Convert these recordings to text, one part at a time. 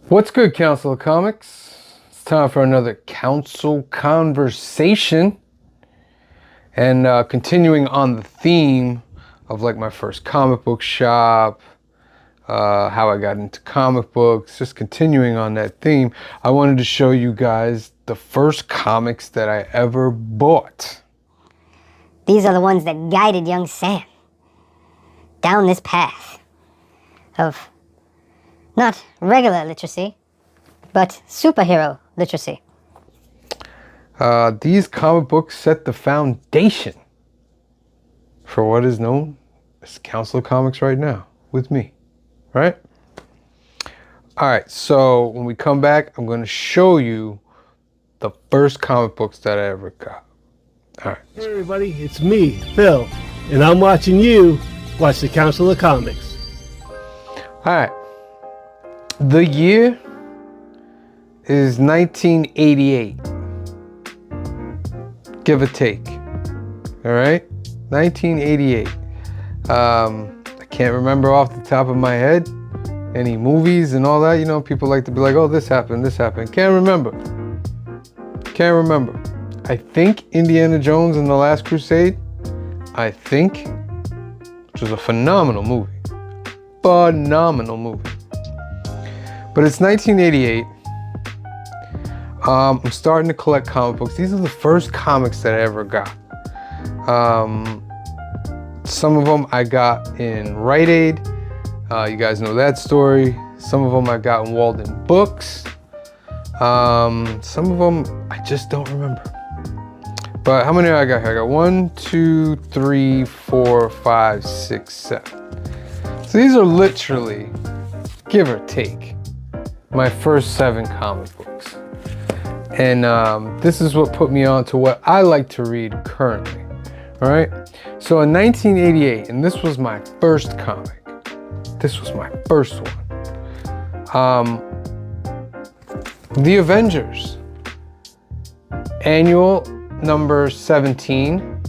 What's good, Council of Comics? It's time for another council conversation. And continuing on the theme of like my first comic book shop, how I got into comic books, just continuing on that theme, I wanted to show you guys the first comics that I ever bought. These are the ones that guided young Sam down this path of not regular literacy, but superhero literacy. These comic books set the foundation for what is known as Council of Comics right now with me, right? All right, so when we come back, I'm going to show you the first comic books that I ever got. All right. Hey everybody, it's me, Phil, and I'm watching you watch the Council of Comics. All right. The year is 1988. Give or take. All right? 1988. I can't remember off the top of my head any movies and all that. You know, people like to be like, oh, this happened, this happened. Can't remember. Can't remember. I think Indiana Jones and the Last Crusade, which was a phenomenal movie. Phenomenal movie. But it's 1988. I'm starting to collect comic books. These are the first comics that I ever got. Some of them I got in Rite Aid. You guys know that story. Some of them I got in Walden Books. Some of them I just don't remember. But how many I got here? I got 1, 2, 3, 4, 5, 6, 7. So these are literally, give or take, my first 7 comic books. And this is what put me on to what I like to read currently. All right. So in 1988, and this was my first comic. This was my first one. The Avengers. Annual number 17.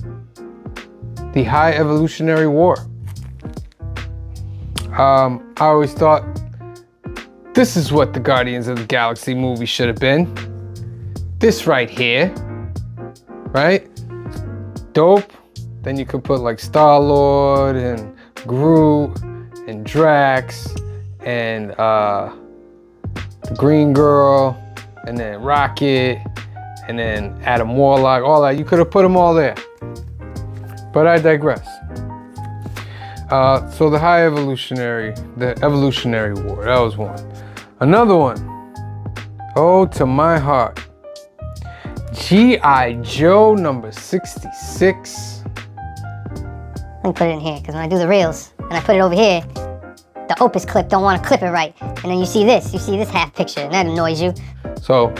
The High Evolutionary War. I always thought this is what the Guardians of the Galaxy movie should have been. This right here, right? Dope. Then you could put like Star-Lord and Groot and Drax and the Green Girl and then Rocket and then Adam Warlock, all that. You could have put them all there. But I digress. So the Evolutionary War, that was one. Another one, oh, to my heart. G.I. Joe number 66. Let me put it in here, because when I do the reels, and I put it over here, the Opus clip don't want to clip it right. And then you see this half picture, and that annoys you. So,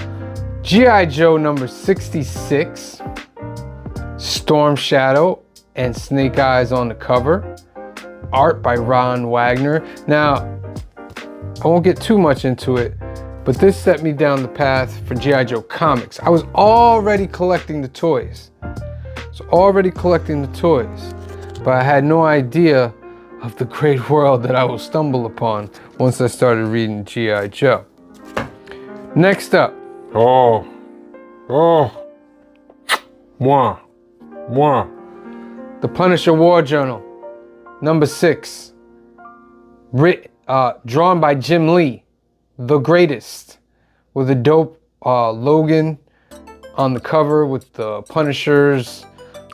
G.I. Joe number 66, Storm Shadow and Snake Eyes on the cover. Art by Ron Wagner. Now, I won't get too much into it, but this set me down the path for G.I. Joe comics. I was already collecting the toys. But I had no idea of the great world that I will stumble upon once I started reading G.I. Joe. Next up. The Punisher War Journal, number 6. Drawn by Jim Lee, the greatest, with a dope Logan on the cover with the Punisher's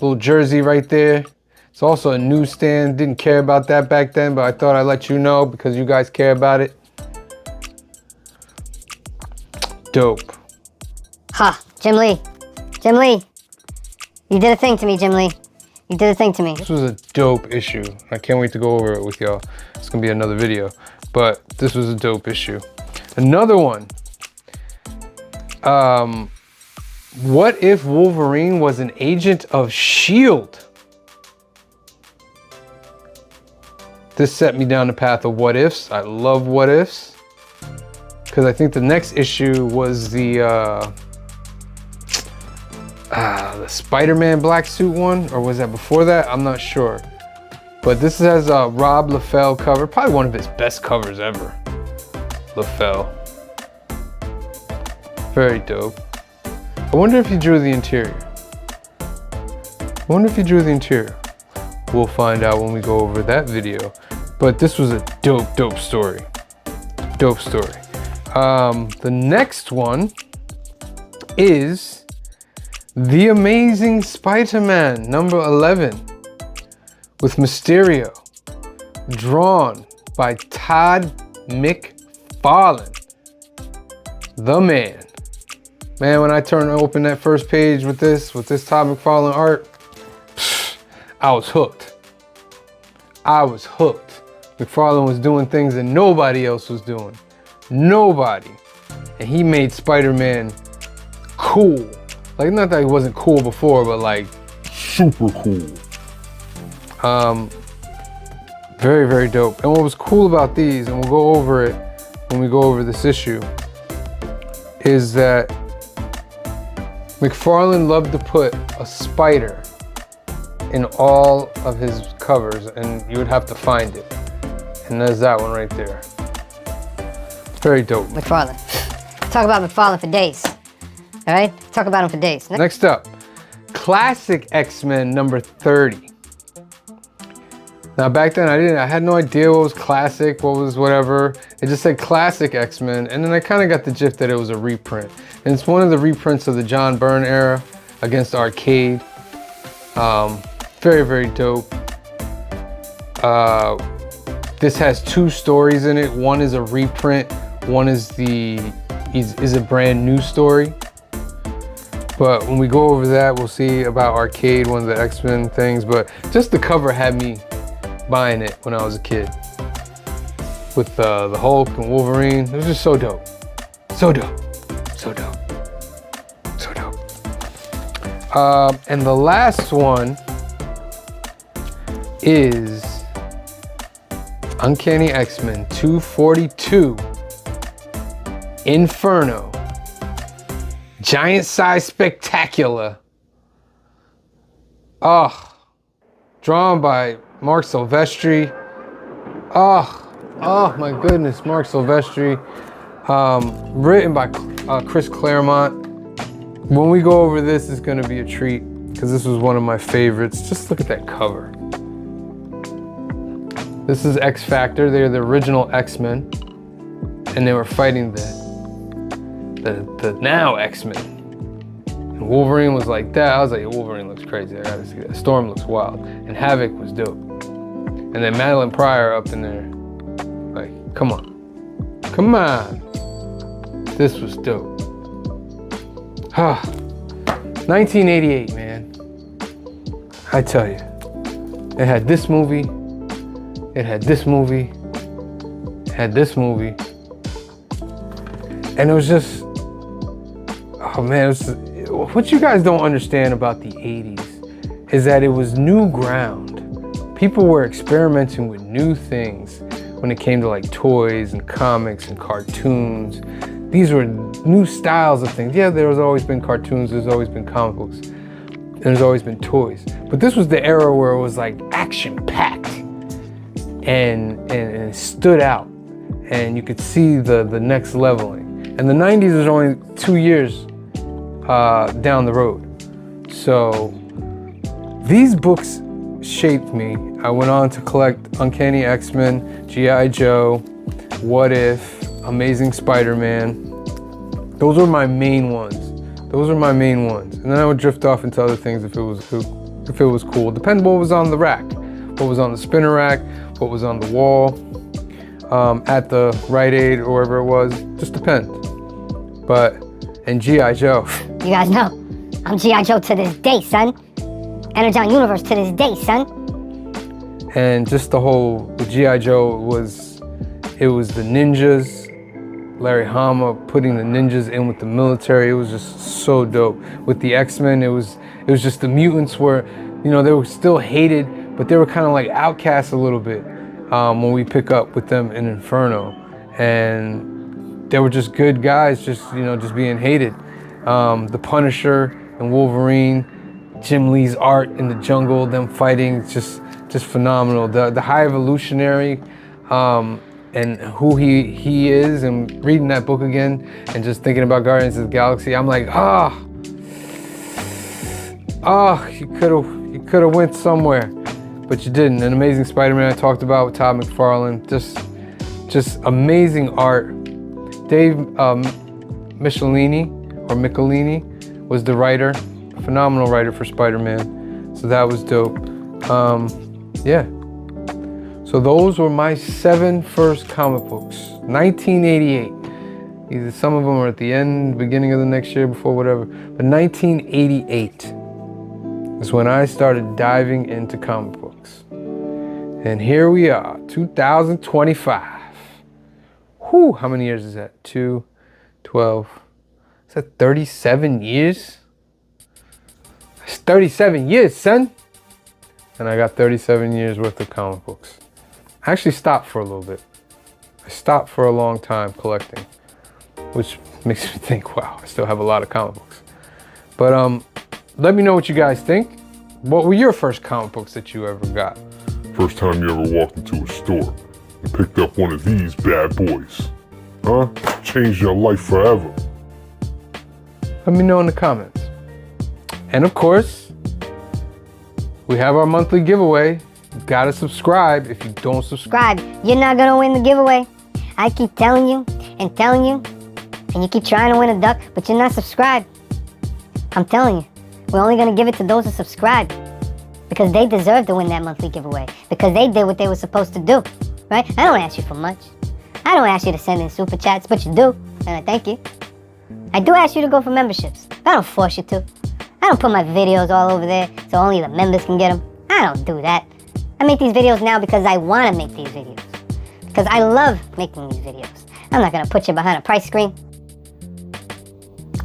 little jersey right there. It's also a newsstand. Didn't care about that back then, but I thought I'd let you know because you guys care about it. Dope. Ha, Jim Lee. Jim Lee. You did a thing to me, Jim Lee. You did a thing to me. This was a dope issue. I can't wait to go over it with y'all. It's gonna be another video, but this was a dope issue. Another one. What if Wolverine was an agent of S.H.I.E.L.D.? This set me down the path of what ifs. I love what ifs. Because I think the next issue was the Spider-Man black suit one, or was that before that? I'm not sure. But this has a Rob Liefeld cover, probably one of his best covers ever. Liefeld. Very dope. I wonder if he drew the interior. We'll find out when we go over that video. But this was a dope story. Dope story. The next one is The Amazing Spider-Man number 11 with Mysterio, drawn by Todd McFarlane, the man. Man, when I open that first page with this Todd McFarlane art, I was hooked. McFarlane was doing things that nobody else was doing. Nobody. And he made Spider-Man cool. Like, not that he wasn't cool before, but like super cool. Very, very dope. And what was cool about these, and we'll go over it when we go over this issue, is that McFarlane loved to put a spider in all of his covers, and you would have to find it. And there's that one right there. Very dope. McFarlane. Talk about McFarlane for days. All right? Talk about him for days. Next up, Classic X-Men number 30. Now back then I had no idea what was classic, what was whatever. It just said Classic X-Men, and then I kind of got the gist that it was a reprint. And it's one of the reprints of the John Byrne era against Arcade. Very, very dope. This has 2 stories in it. One is a reprint. One is a brand new story. But when we go over that, we'll see about Arcade, one of the X-Men things. But just the cover had me buying it when I was a kid. With the Hulk and Wolverine. It was just so dope. So dope. And the last one is Uncanny X-Men 242 Inferno. Giant Size Spectacular. Drawn by Marc Silvestri. Oh my goodness, Marc Silvestri. Written by Chris Claremont. When we go over this, it's gonna be a treat because this was one of my favorites. Just look at that cover. This is X Factor. They're the original X-Men, and they were fighting the now X-Men. And Wolverine was like that. I was like, Wolverine looks crazy. I gotta see that. Storm looks wild, and Havoc was dope. And then Madeline Pryor up in there, like, come on. This was dope. 1988, man. I tell you, it had this movie. It had this movie. It had this movie. And it was just, oh man, it was, what you guys don't understand about the 80s is that it was new ground. People were experimenting with new things when it came to like toys and comics and cartoons. These were new styles of things. Yeah, there's always been cartoons, there's always been comic books, and there's always been toys. But this was the era where it was like action-packed and it stood out. And you could see the next leveling. And the 90s was only 2 years down the road. So these books shaped me. I went on to collect Uncanny X-Men, G.I. Joe, What If, Amazing Spider-Man. Those were my main ones. And then I would drift off into other things if it was cool. Depending what was on the rack, what was on the spinner rack, what was on the wall, at the Rite Aid or wherever it was. Just depends. And G.I. Joe. You guys know, I'm G.I. Joe to this day, son. Energon Universe to this day, son. And just the G.I. Joe was the ninjas. Larry Hama putting the ninjas in with the military. It was just so dope. With the X-Men, it was just the mutants were, they were still hated, but they were kind of like outcasts a little bit when we pick up with them in Inferno. And they were just good guys, just being hated. The Punisher and Wolverine, Jim Lee's art in the jungle, them fighting, just phenomenal. The High Evolutionary, and who he is, and reading that book again and just thinking about Guardians of the Galaxy, I'm like, you could have went somewhere, but you didn't. An Amazing Spider-Man I talked about with Todd McFarlane, just amazing art. Dave Michelini was the writer, a phenomenal writer for Spider-Man, so that was dope. Yeah. So those were my 7 first comic books. 1988. Either some of them are at the end, beginning of the next year, before whatever. But 1988 is when I started diving into comic books. And here we are, 2025. Whew, how many years is that? 2, 12. Is that 37 years? That's 37 years, son. And I got 37 years worth of comic books. I actually stopped for a little bit. I stopped for a long time collecting, which makes me think, wow, I still have a lot of comic books. But let me know what you guys think. What were your first comic books that you ever got? First time you ever walked into a store and picked up one of these bad boys. Huh? Changed your life forever. Let me know in the comments. And of course, we have our monthly giveaway. You gotta subscribe. If you don't subscribe, You're not gonna win the giveaway. I keep telling you, and you keep trying to win a duck, but you're not subscribed. I'm telling you, we're only gonna give it to those who subscribe, because they deserve to win that monthly giveaway, because they did what they were supposed to do, right? I don't ask you for much. I don't ask you to send in super chats, but you do, and I thank you. I do ask you to go for memberships, but I don't force you to. I don't put my videos all over there so only the members can get them. I don't do that. I make these videos now because I want to make these videos. Because I love making these videos. I'm not going to put you behind a price screen.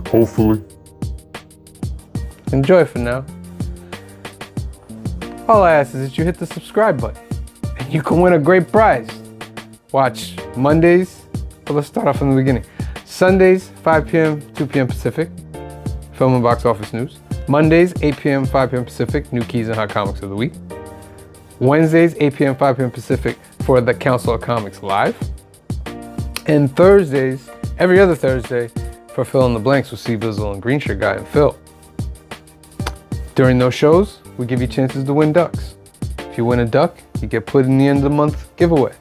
Hopefully. enjoy for now. All I ask is that you hit the subscribe button and you can win a great prize. Watch Mondays, well, let's start off from the beginning. Sundays, 5 p.m., 2 p.m. Pacific, film and box office news. Mondays, 8 p.m., 5 p.m. Pacific, new keys and hot comics of the week. Wednesdays, 8 p.m., 5 p.m. Pacific for the Council of Comics Live. And Thursdays, every other Thursday, for Fill in the Blanks with C Bizzle and Green Shirt Guy and Phil. During those shows, we give you chances to win ducks. If you win a duck, you get put in the end of the month giveaway.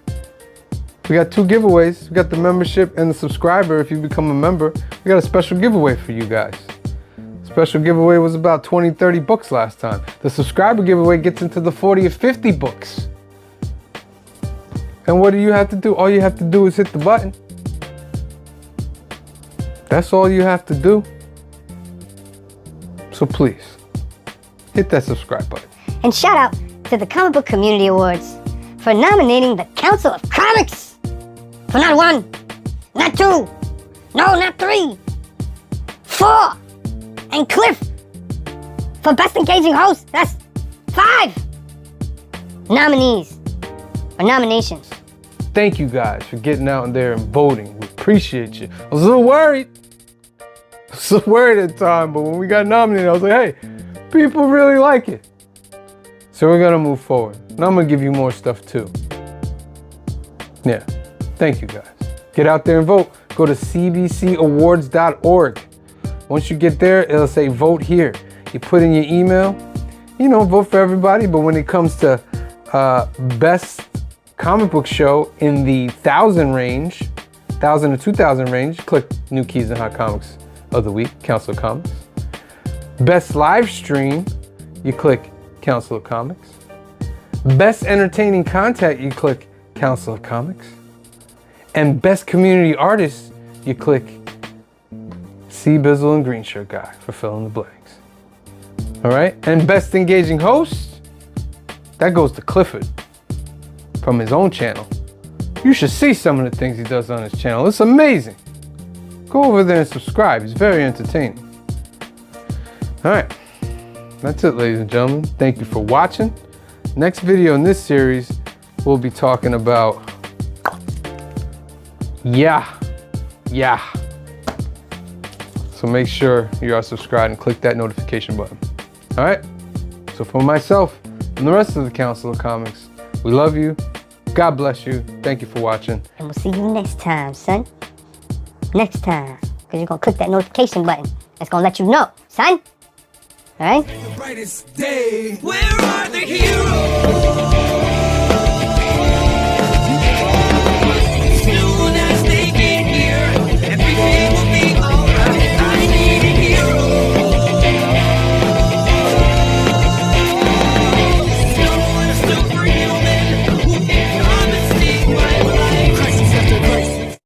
We got 2 giveaways. We got the membership and the subscriber. If you become a member, we got a special giveaway for you guys. Special giveaway was about 20, 30 books last time. The subscriber giveaway gets into the 40 or 50 books. And what do you have to do? All you have to do is hit the button. That's all you have to do. So please, hit that subscribe button. And shout out to the Comic Book Community Awards for nominating the Council of Comics for not 1, not 2, no, not 3, 4, and Cliff for Best Engaging Host. That's 5 nominees or nominations. Thank you guys for getting out there and voting. We appreciate you. I was a little worried. At the time, but when we got nominated, I was like, hey, people really like it. So we're gonna move forward. And I'm gonna give you more stuff too. Yeah, thank you guys. Get out there and vote. Go to cbcawards.org. Once you get there, it'll say vote here. You put in your email, vote for everybody, but when it comes to best comic book show in the 1,000 range, 1,000 to 2,000 range, click New Keys and Hot Comics of the Week, Council of Comics. Best live stream, you click Council of Comics. Best entertaining content, you click Council of Comics. And best community artist, you click C Bizzle and Green Shirt Guy for Fill in the Blanks. All right, and best engaging host, that goes to Clifford from his own channel. You should see some of the things he does on his channel. It's amazing. Go over there and subscribe. He's very entertaining. All right, that's it, ladies and gentlemen. Thank you for watching. Next video in this series, we'll be talking about, yeah. So make sure you are subscribed and click that notification button. All right, so for myself and the rest of the Council of Comics, we love you, God bless you. Thank you for watching. And we'll see you next time, son. Next time. Because you're going to click that notification button. That's going to let you know, son. All right? Brightest day. Where are the heroes?